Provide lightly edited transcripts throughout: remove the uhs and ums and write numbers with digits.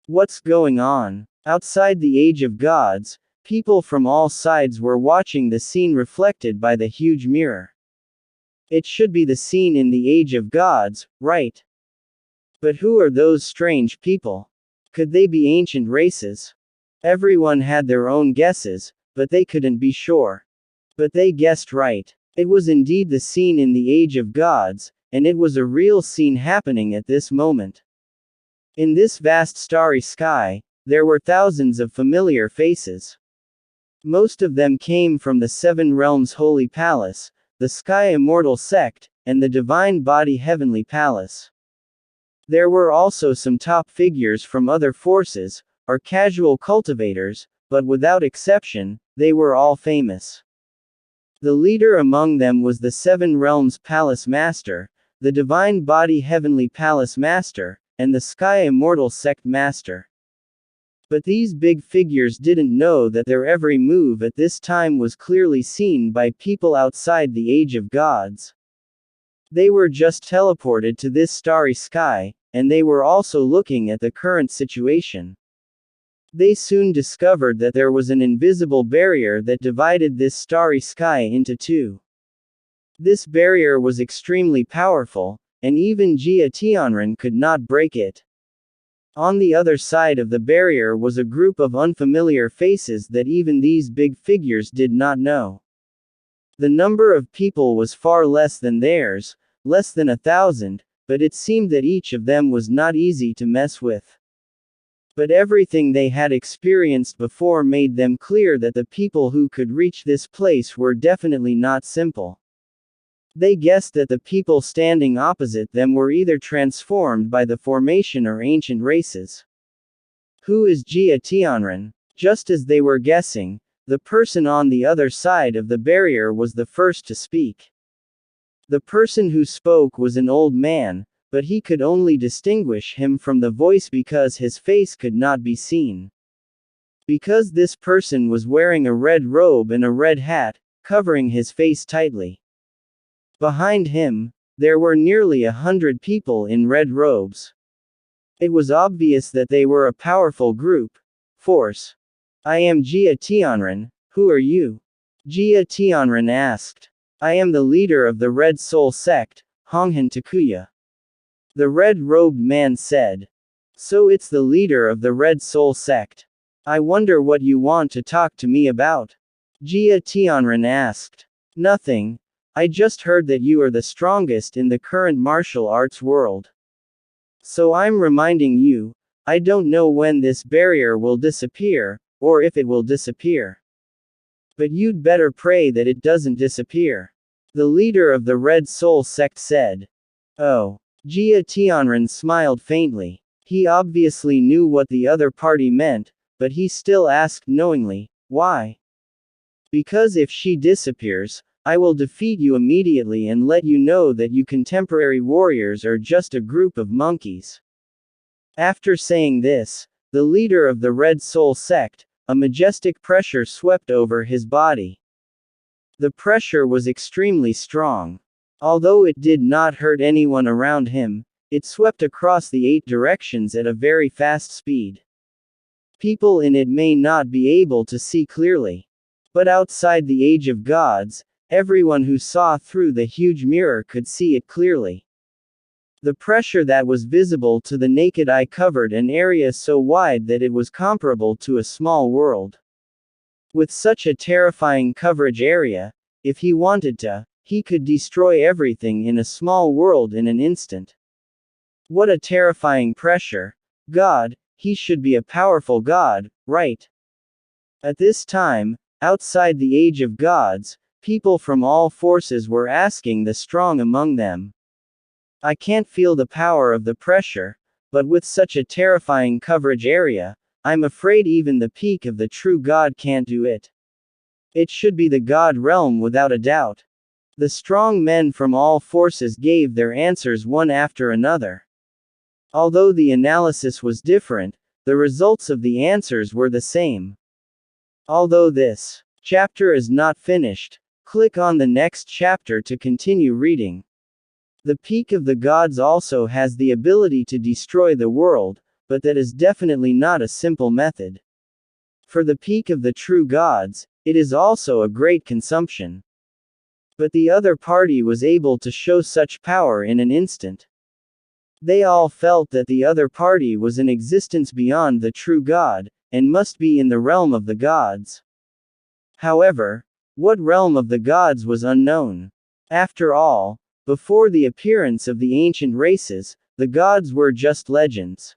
What's going on? Outside the Age of Gods, people from all sides were watching the scene reflected by the huge mirror. It should be the scene in the Age of Gods, right? But who are those strange people? Could they be ancient races? Everyone had their own guesses, but they couldn't be sure. But they guessed right. It was indeed the scene in the Age of Gods, and it was a real scene happening at this moment. In this vast starry sky, there were thousands of familiar faces. Most of them came from the Seven Realms Holy Palace, the Sky Immortal Sect, and the Divine Body Heavenly Palace. There were also some top figures from other forces, or casual cultivators, but without exception, they were all famous. The leader among them was the Seven Realms Palace Master, the Divine Body Heavenly Palace Master, and the Sky Immortal Sect Master. But these big figures didn't know that their every move at this time was clearly seen by people outside the Age of Gods. They were just teleported to this starry sky, and they were also looking at the current situation. They soon discovered that there was an invisible barrier that divided this starry sky into two. This barrier was extremely powerful, and even Jia Tianren could not break it. On the other side of the barrier was a group of unfamiliar faces that even these big figures did not know. The number of people was far less than theirs, less than 1,000, but it seemed that each of them was not easy to mess with. But everything they had experienced before made them clear that the people who could reach this place were definitely not simple. They guessed that the people standing opposite them were either transformed by the formation or ancient races. Who is Jia Tianren? Just as they were guessing, the person on the other side of the barrier was the first to speak. The person who spoke was an old man, but he could only distinguish him from the voice because his face could not be seen. Because this person was wearing a red robe and a red hat, covering his face tightly. Behind him, there were nearly 100 people in red robes. It was obvious that they were a powerful force. I am Jia Tianren, who are you? Jia Tianren asked. I am the leader of the Red Soul Sect, Honghan Takuya. The red-robed man said. So it's the leader of the Red Soul Sect. I wonder what you want to talk to me about. Jia Tianren asked. Nothing. I just heard that you are the strongest in the current martial arts world. So I'm reminding you, I don't know when this barrier will disappear, or if it will disappear. But you'd better pray that it doesn't disappear. The leader of the Red Soul Sect said. Oh. Jia Tianren smiled faintly. He obviously knew what the other party meant, but he still asked knowingly, why? Because if she disappears, I will defeat you immediately and let you know that you contemporary warriors are just a group of monkeys. After saying this, the leader of the Red Soul Sect, a majestic pressure swept over his body. The pressure was extremely strong. Although it did not hurt anyone around him, it swept across the 8 directions at a very fast speed. People in it may not be able to see clearly. But outside the Age of Gods, everyone who saw through the huge mirror could see it clearly. The pressure that was visible to the naked eye covered an area so wide that it was comparable to a small world. With such a terrifying coverage area, if he wanted to, he could destroy everything in a small world in an instant. What a terrifying pressure. God, he should be a powerful god, right? At this time, outside the Age of Gods, people from all forces were asking the strong among them. I can't feel the power of the pressure, but with such a terrifying coverage area, I'm afraid even the peak of the true god can't do it. It should be the god realm without a doubt. The strong men from all forces gave their answers one after another. Although the analysis was different, the results of the answers were the same. Although this chapter is not finished, click on the next chapter to continue reading. The peak of the gods also has the ability to destroy the world, but that is definitely not a simple method. For the peak of the true gods, it is also a great consumption. But the other party was able to show such power in an instant. They all felt that the other party was an existence beyond the true God, and must be in the realm of the gods. However, what realm of the gods was unknown. After all, before the appearance of the ancient races, the gods were just legends.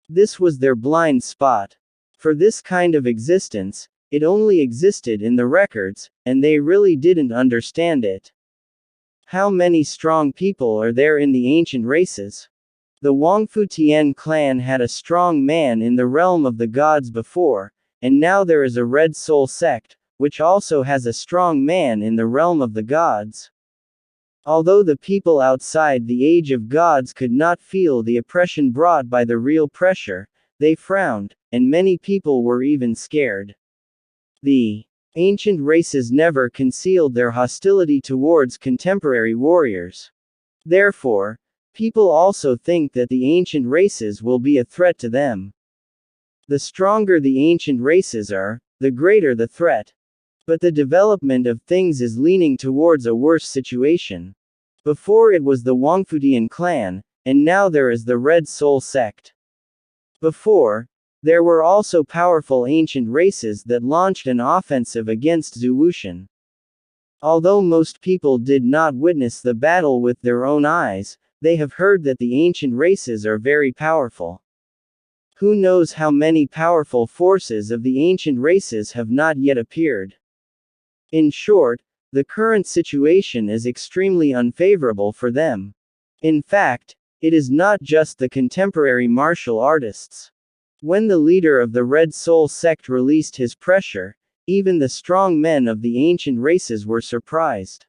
This was their blind spot. For this kind of existence, it only existed in the records, and they really didn't understand it. How many strong people are there in the ancient races? The Wangfutian clan had a strong man in the realm of the gods before, and now there is a Red Soul sect, which also has a strong man in the realm of the gods. Although the people outside the age of gods could not feel the oppression brought by the real pressure, they frowned, and many people were even scared. The ancient races never concealed their hostility towards contemporary warriors. Therefore, people also think that the ancient races will be a threat to them. The stronger the ancient races are, the greater the threat. But the development of things is leaning towards a worse situation. Before it was the Wangfutian clan, and now there is the Red Soul sect. Before, there were also powerful ancient races that launched an offensive against Xuan Wushen. Although most people did not witness the battle with their own eyes, they have heard that the ancient races are very powerful. Who knows how many powerful forces of the ancient races have not yet appeared. In short, the current situation is extremely unfavorable for them. In fact, it is not just the contemporary martial artists. When the leader of the Red Soul sect released his pressure, even the strong men of the ancient races were surprised.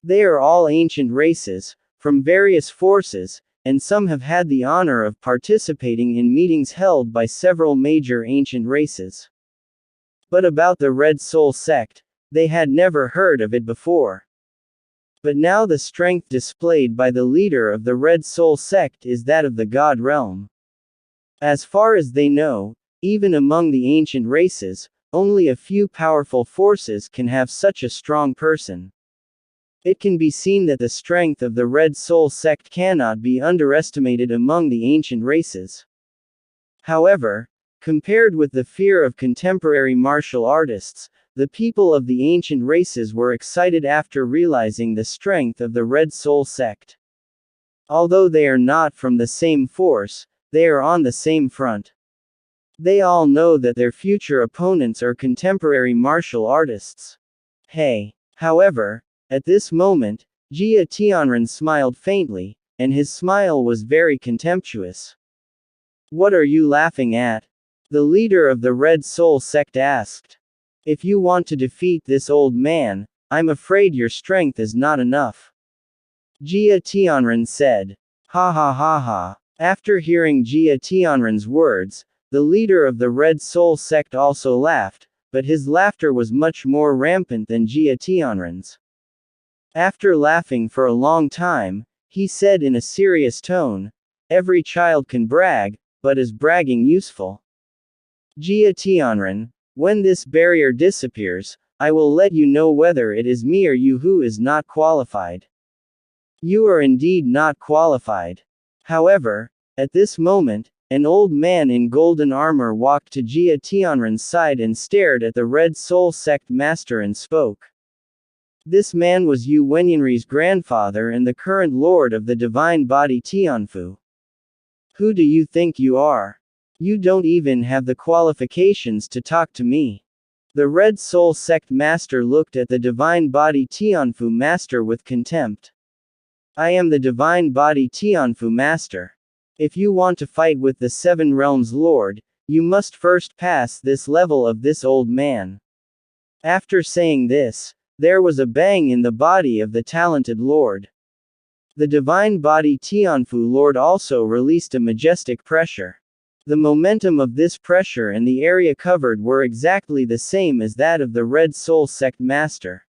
They are all ancient races, from various forces, and some have had the honor of participating in meetings held by several major ancient races. But about the Red Soul sect, they had never heard of it before. But now the strength displayed by the leader of the Red Soul sect is that of the God realm. As far as they know, even among the ancient races, only a few powerful forces can have such a strong person. It can be seen that the strength of the Red Soul sect cannot be underestimated among the ancient races. However, compared with the fear of contemporary martial artists, the people of the ancient races were excited after realizing the strength of the Red Soul sect. Although they are not from the same force, they are on the same front. They all know that their future opponents are contemporary martial artists. However, at this moment, Jia Tianren smiled faintly, and his smile was very contemptuous. What are you laughing at? The leader of the Red Soul sect asked. If you want to defeat this old man, I'm afraid your strength is not enough. Jia Tianren said. Ha ha ha ha. After hearing Jia Tianren's words, the leader of the Red Soul sect also laughed, but his laughter was much more rampant than Jia Tianren's. After laughing for a long time, he said in a serious tone, "Every child can brag, but is bragging useful? Jia Tianren, when this barrier disappears, I will let you know whether it is me or you who is not qualified. You are indeed not qualified." However, at this moment, an old man in golden armor walked to Jia Tianren's side and stared at the Red Soul sect master and spoke. This man was Yu Wenyanri's grandfather and the current lord of the divine body Tianwu. Who do you think you are? You don't even have the qualifications to talk to me. The Red Soul sect master looked at the divine body Tianwu master with contempt. I am the divine body Tianwu master. If you want to fight with the Seven Realms Lord, you must first pass this level of this old man. After saying this, there was a bang in the body of the talented lord. The divine body Tianwu Lord also released a majestic pressure. The momentum of this pressure and the area covered were exactly the same as that of the Red Soul sect master.